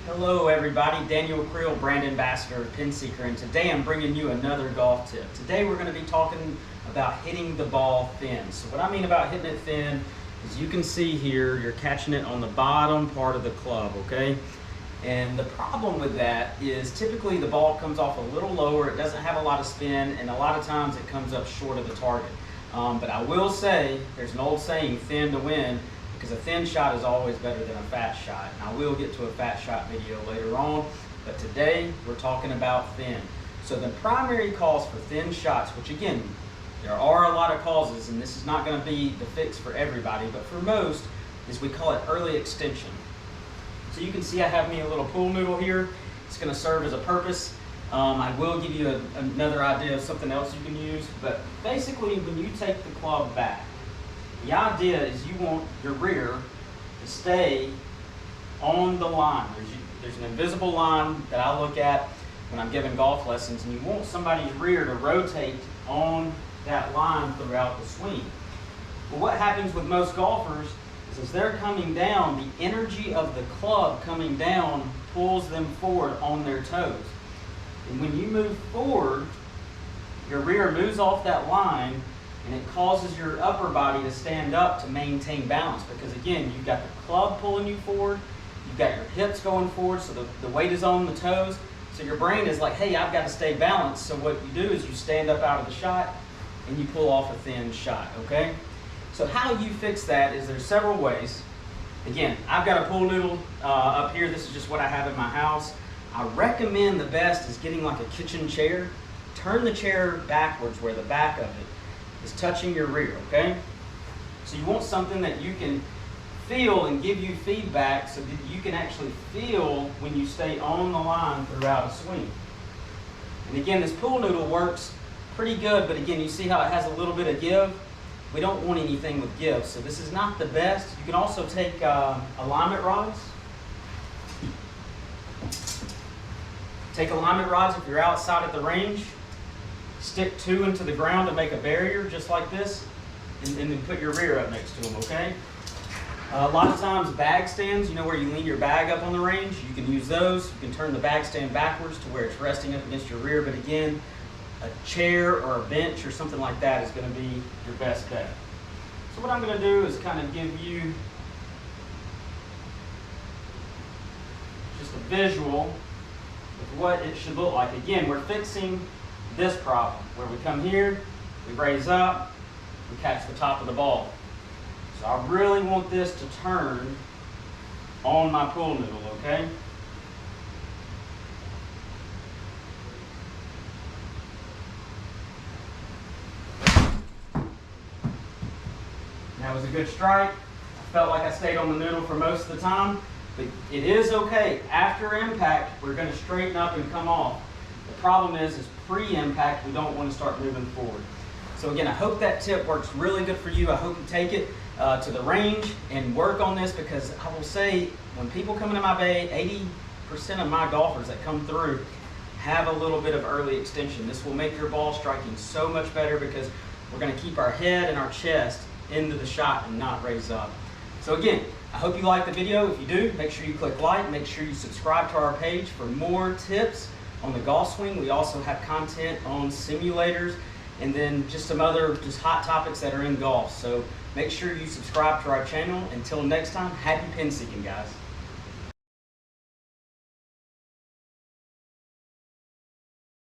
Hello everybody, Daniel Creel, brand ambassador of PinSeeker, and today I'm bringing you another golf tip. Today we're going to be talking about hitting the ball thin. So what I mean about hitting it thin is you can see here, you're catching it on the bottom part of the club, okay? And the problem with that is typically the ball comes off a little lower, it doesn't have a lot of spin, and a lot of times it comes up short of the target. But I will say, there's an old saying, thin to win, because a thin shot is always better than a fat shot. And I will get to a fat shot video later on, but today we're talking about thin. So the primary cause for thin shots, which again, there are a lot of causes, and this is not going to be the fix for everybody, but for most, is we call it early extension. So you can see I have me a little pool noodle here. It's going to serve as a purpose. I will give you another idea of something else you can use, but basically when you take the club back, the idea is you want your rear to stay on the line. There's an invisible line that I look at when I'm giving golf lessons, and you want somebody's rear to rotate on that line throughout the swing. But what happens with most golfers is as they're coming down, the energy of the club coming down pulls them forward on their toes. And when you move forward, your rear moves off that line, and it causes your upper body to stand up to maintain balance, because again, you've got the club pulling you forward, you've got your hips going forward, so the weight is on the toes, so your brain is like, hey, I've got to stay balanced. So what you do is you stand up out of the shot and you pull off a thin shot, okay? So how you fix that is there's several ways. Again, I've got a pool noodle up here. This is just what I have in my house. I recommend the best is getting like a kitchen chair. Turn the chair backwards where the back of it is touching your rear, okay? So you want something that you can feel and give you feedback so that you can actually feel when you stay on the line throughout a swing. And again, this pool noodle works pretty good, but again, you see how it has a little bit of give? We don't want anything with give, so this is not the best. You can also take alignment rods. Take alignment rods if you're outside at the range. Stick 2 into the ground to make a barrier, just like this, and then put your rear up next to them, okay? A lot of times bag stands, you know where you lean your bag up on the range, you can use those. You can turn the bag stand backwards to where it's resting up against your rear, but again, a chair or a bench or something like that is going to be your best bet. So what I'm going to do is kind of give you just a visual with what it should look like. Again, we're fixing this problem where we come here, we raise up, we catch the top of the ball. So I really want this to turn on my pool noodle, okay? That was a good strike. I felt like I stayed on the noodle for most of the time, but it is okay. After impact, we're going to straighten up and come off. The problem is pre-impact, we don't want to start moving forward. So again, I hope that tip works really good for you. I hope you take it to the range and work on this, because I will say, when people come into my bay, 80% of my golfers that come through have a little bit of early extension. This will make your ball striking so much better, because we're going to keep our head and our chest into the shot and not raise up. So again, I hope you liked the video. If you do, make sure you click like, make sure you subscribe to our page for more tips on the golf swing. We also have content on simulators, and then just some other hot topics that are in golf. So make sure you subscribe to our channel. Until next time, happy pin seeking, guys.